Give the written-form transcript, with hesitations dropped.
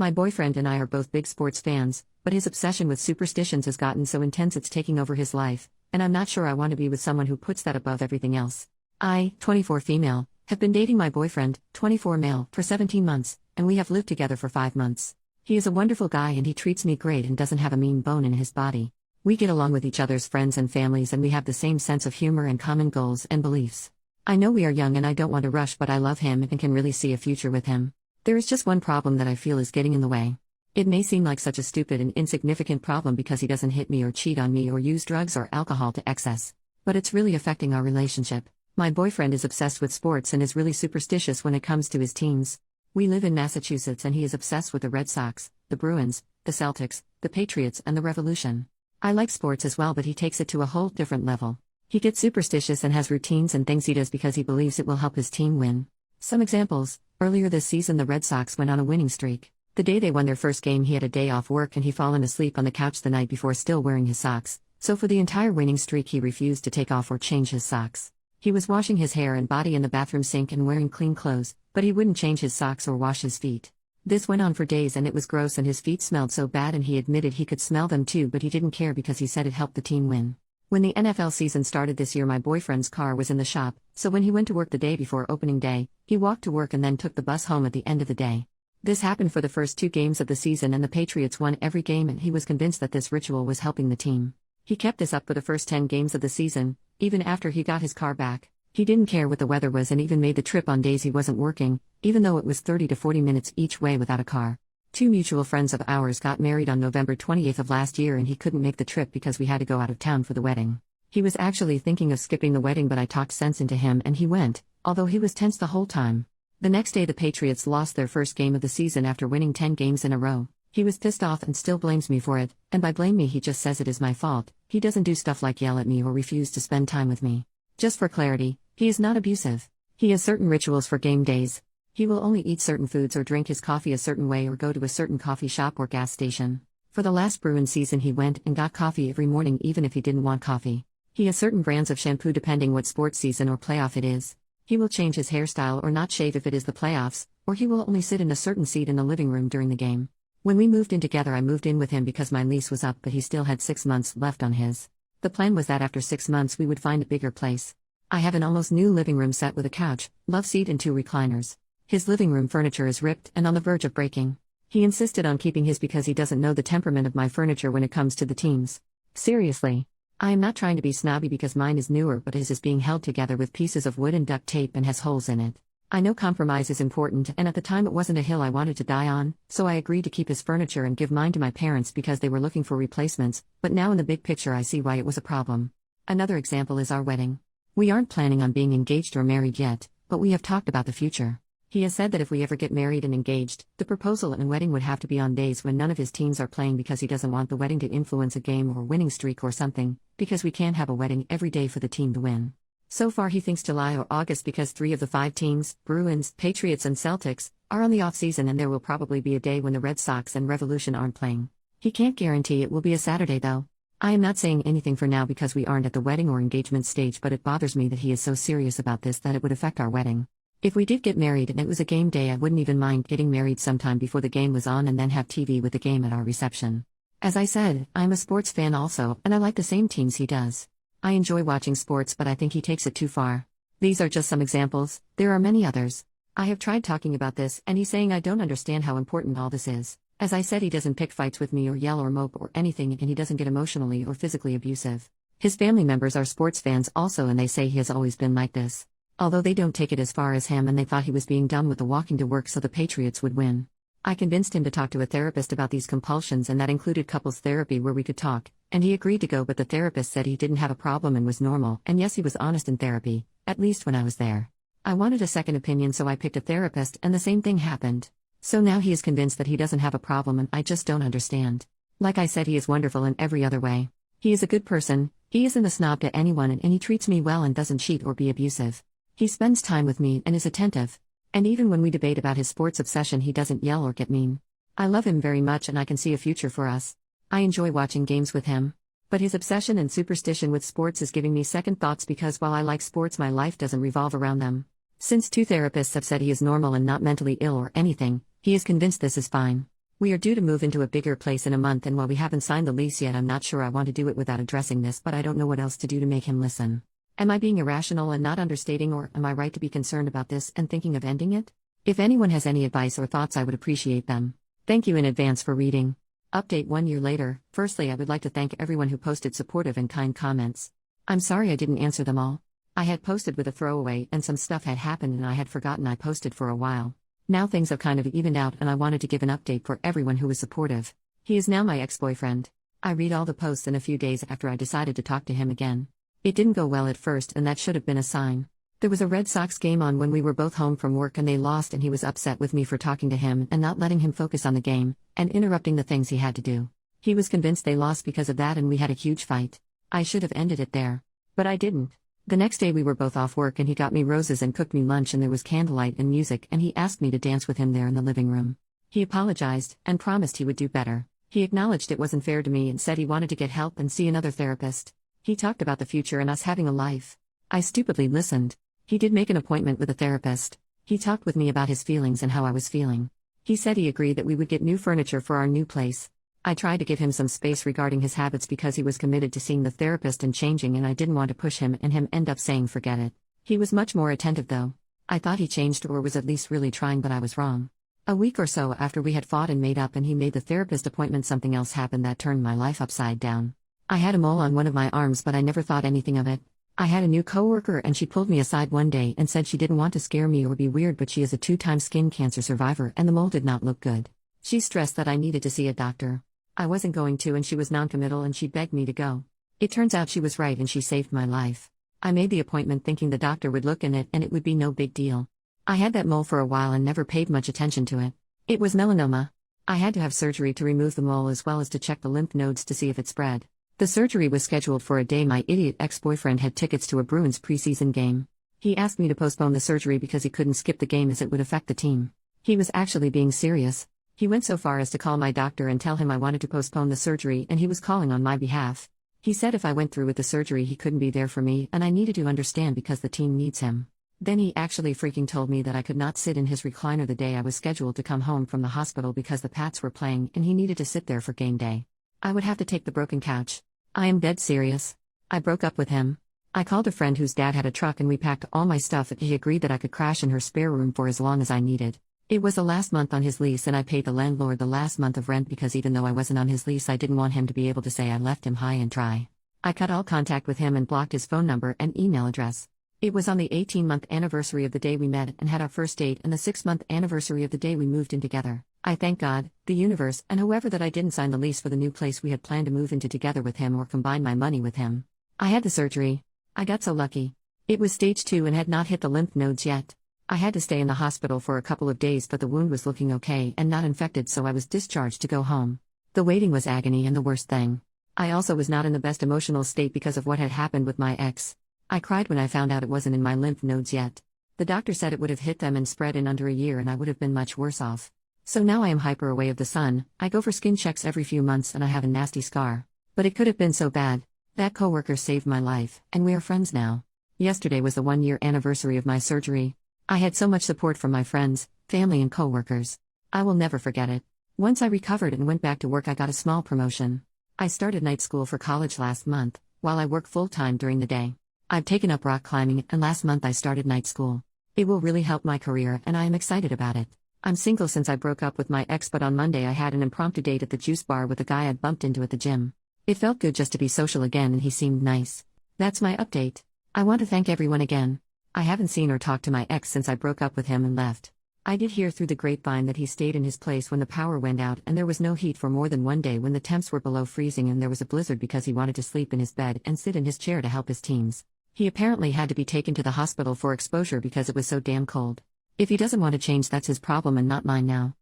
My boyfriend and I are both big sports fans, but his obsession with superstitions has gotten so intense it's taking over his life, and I'm not sure I want to be with someone who puts that above everything else. I, 24 female, have been dating my boyfriend, 24 male, for 17 months, and we have lived together for 5 months. He is a wonderful guy and he treats me great and doesn't have a mean bone in his body. We get along with each other's friends and families and we have the same sense of humor and common goals and beliefs. I know we are young and I don't want to rush, but I love him and can really see a future with him. There is just one problem that I feel is getting in the way. It may seem like such a stupid and insignificant problem because he doesn't hit me or cheat on me or use drugs or alcohol to excess. But it's really affecting our relationship. My boyfriend is obsessed with sports and is really superstitious when it comes to his teams. We live in Massachusetts and he is obsessed with the Red Sox, the Bruins, the Celtics, the Patriots and the Revolution. I like sports as well, but he takes it to a whole different level. He gets superstitious and has routines and things he does because he believes it will help his team win. Some examples: earlier this season the Red Sox went on a winning streak. The day they won their first game he had a day off work and he fallen asleep on the couch the night before still wearing his socks, so for the entire winning streak he refused to take off or change his socks. He was washing his hair and body in the bathroom sink and wearing clean clothes, but he wouldn't change his socks or wash his feet. This went on for days and it was gross and his feet smelled so bad and he admitted he could smell them too, but he didn't care because he said it helped the team win. When the NFL season started this year my boyfriend's car was in the shop, so when he went to work the day before opening day, he walked to work and then took the bus home at the end of the day. This happened for the first 2 games of the season and the Patriots won every game and he was convinced that this ritual was helping the team. He kept this up for the first 10 games of the season, even after he got his car back. He didn't care what the weather was and even made the trip on days he wasn't working, even though it was 30 to 40 minutes each way without a car. 2 mutual friends of ours got married on November 28th of last year and he couldn't make the trip because we had to go out of town for the wedding. He was actually thinking of skipping the wedding, but I talked sense into him and he went, although he was tense the whole time. The next day the Patriots lost their first game of the season after winning 10 games in a row. He was pissed off and still blames me for it, and by blame me he just says it is my fault. He doesn't do stuff like yell at me or refuse to spend time with me. Just for clarity, he is not abusive. He has certain rituals for game days. He will only eat certain foods or drink his coffee a certain way or go to a certain coffee shop or gas station. For the last Bruins season he went and got coffee every morning even if he didn't want coffee. He has certain brands of shampoo depending what sports season or playoff it is. He will change his hairstyle or not shave if it is the playoffs, or he will only sit in a certain seat in the living room during the game. When we moved in together I moved in with him because my lease was up but he still had 6 months left on his. The plan was that after 6 months we would find a bigger place. I have an almost new living room set with a couch, love seat and 2 recliners. His living room furniture is ripped and on the verge of breaking. He insisted on keeping his because he doesn't know the temperament of my furniture when it comes to the teams. Seriously. I am not trying to be snobby because mine is newer, but his is being held together with pieces of wood and duct tape and has holes in it. I know compromise is important and at the time it wasn't a hill I wanted to die on, so I agreed to keep his furniture and give mine to my parents because they were looking for replacements, but now in the big picture I see why it was a problem. Another example is our wedding. We aren't planning on being engaged or married yet, but we have talked about the future. He has said that if we ever get married and engaged, the proposal and wedding would have to be on days when none of his teams are playing because he doesn't want the wedding to influence a game or winning streak or something, because we can't have a wedding every day for the team to win. So far he thinks July or August because 3 of the 5 teams, Bruins, Patriots and Celtics, are on the off-season and there will probably be a day when the Red Sox and Revolution aren't playing. He can't guarantee it will be a Saturday though. I am not saying anything for now because we aren't at the wedding or engagement stage, but it bothers me that he is so serious about this that it would affect our wedding. If we did get married and it was a game day I wouldn't even mind getting married sometime before the game was on and then have TV with the game at our reception. As I said, I'm a sports fan also, and I like the same teams he does. I enjoy watching sports but I think he takes it too far. These are just some examples, there are many others. I have tried talking about this and he's saying I don't understand how important all this is. As I said, he doesn't pick fights with me or yell or mope or anything and he doesn't get emotionally or physically abusive. His family members are sports fans also and they say he has always been like this. Although they don't take it as far as him and they thought he was being dumb with the walking to work so the Patriots would win. I convinced him to talk to a therapist about these compulsions and that included couples therapy where we could talk, and he agreed to go, but the therapist said he didn't have a problem and was normal, and yes, he was honest in therapy, at least when I was there. I wanted a second opinion so I picked a therapist and the same thing happened. So now he is convinced that he doesn't have a problem and I just don't understand. Like I said, he is wonderful in every other way. He is a good person, he isn't a snob to anyone and he treats me well and doesn't cheat or be abusive. He spends time with me and is attentive. And even when we debate about his sports obsession he doesn't yell or get mean. I love him very much and I can see a future for us. I enjoy watching games with him. But his obsession and superstition with sports is giving me second thoughts because while I like sports my life doesn't revolve around them. Since 2 therapists have said he is normal and not mentally ill or anything, he is convinced this is fine. We are due to move into a bigger place in a month, and while we haven't signed the lease yet, I'm not sure I want to do it without addressing this, but I don't know what else to do to make him listen. Am I being irrational and not understating, or am I right to be concerned about this and thinking of ending it? If anyone has any advice or thoughts, I would appreciate them. Thank you in advance for reading. Update 1 year later. Firstly, I would like to thank everyone who posted supportive and kind comments. I'm sorry I didn't answer them all. I had posted with a throwaway and some stuff had happened and I had forgotten I posted for a while. Now things have kind of evened out and I wanted to give an update for everyone who was supportive. He is now my ex-boyfriend. I read all the posts in a few days after I decided to talk to him again. It didn't go well at first, and that should have been a sign. There was a Red Sox game on when we were both home from work and they lost, and he was upset with me for talking to him and not letting him focus on the game, and interrupting the things he had to do. He was convinced they lost because of that and we had a huge fight. I should have ended it there. But I didn't. The next day we were both off work and he got me roses and cooked me lunch and there was candlelight and music and he asked me to dance with him there in the living room. He apologized and promised he would do better. He acknowledged it wasn't fair to me and said he wanted to get help and see another therapist. He talked about the future and us having a life. I stupidly listened. He did make an appointment with a therapist. He talked with me about his feelings and how I was feeling. He said he agreed that we would get new furniture for our new place. I tried to give him some space regarding his habits because he was committed to seeing the therapist and changing, and I didn't want to push him and him end up saying forget it. He was much more attentive though. I thought he changed or was at least really trying, but I was wrong. A week or so after we had fought and made up and he made the therapist appointment, something else happened that turned my life upside down. I had a mole on one of my arms, but I never thought anything of it. I had a new coworker and she pulled me aside one day and said she didn't want to scare me or be weird, but she is a 2-time skin cancer survivor and the mole did not look good. She stressed that I needed to see a doctor. I wasn't going to and she was noncommittal and she begged me to go. It turns out she was right and she saved my life. I made the appointment thinking the doctor would look in it and it would be no big deal. I had that mole for a while and never paid much attention to it. It was melanoma. I had to have surgery to remove the mole as well as to check the lymph nodes to see if it spread. The surgery was scheduled for a day my idiot ex-boyfriend had tickets to a Bruins preseason game. He asked me to postpone the surgery because he couldn't skip the game as it would affect the team. He was actually being serious. He went so far as to call my doctor and tell him I wanted to postpone the surgery and he was calling on my behalf. He said if I went through with the surgery he couldn't be there for me and I needed to understand because the team needs him. Then he actually freaking told me that I could not sit in his recliner the day I was scheduled to come home from the hospital because the Pats were playing and he needed to sit there for game day. I would have to take the broken couch. I am dead serious. I broke up with him. I called a friend whose dad had a truck and we packed all my stuff and he agreed that I could crash in her spare room for as long as I needed. It was the last month on his lease and I paid the landlord the last month of rent because even though I wasn't on his lease I didn't want him to be able to say I left him high and dry. I cut all contact with him and blocked his phone number and email address. It was on the 18-month anniversary of the day we met and had our first date and the 6-month anniversary of the day we moved in together. I thank God, the universe, and whoever that I didn't sign the lease for the new place we had planned to move into together with him or combine my money with him. I had the surgery. I got so lucky. It was stage 2 and had not hit the lymph nodes yet. I had to stay in the hospital for a couple of days, but the wound was looking okay and not infected, so I was discharged to go home. The waiting was agony, and the worst thing, I also was not in the best emotional state because of what had happened with my ex. I cried when I found out it wasn't in my lymph nodes yet. The doctor said it would have hit them and spread in under a year and I would have been much worse off. So now I am hyper away of the sun. I go for skin checks every few months and I have a nasty scar. But it could have been so bad. That coworker saved my life, and we are friends now. Yesterday was the 1-year anniversary of my surgery. I had so much support from my friends, family and coworkers. I will never forget it. Once I recovered and went back to work, I got a small promotion. I started night school for college last month, while I work full-time during the day. I've taken up rock climbing and last month I started night school. It will really help my career and I am excited about it. I'm single since I broke up with my ex, but on Monday I had an impromptu date at the juice bar with a guy I'd bumped into at the gym. It felt good just to be social again and he seemed nice. That's my update. I want to thank everyone again. I haven't seen or talked to my ex since I broke up with him and left. I did hear through the grapevine that he stayed in his place when the power went out and there was no heat for more than one day when the temps were below freezing and there was a blizzard because he wanted to sleep in his bed and sit in his chair to help his teams. He apparently had to be taken to the hospital for exposure because it was so damn cold. If he doesn't want to change, that's his problem and not mine now.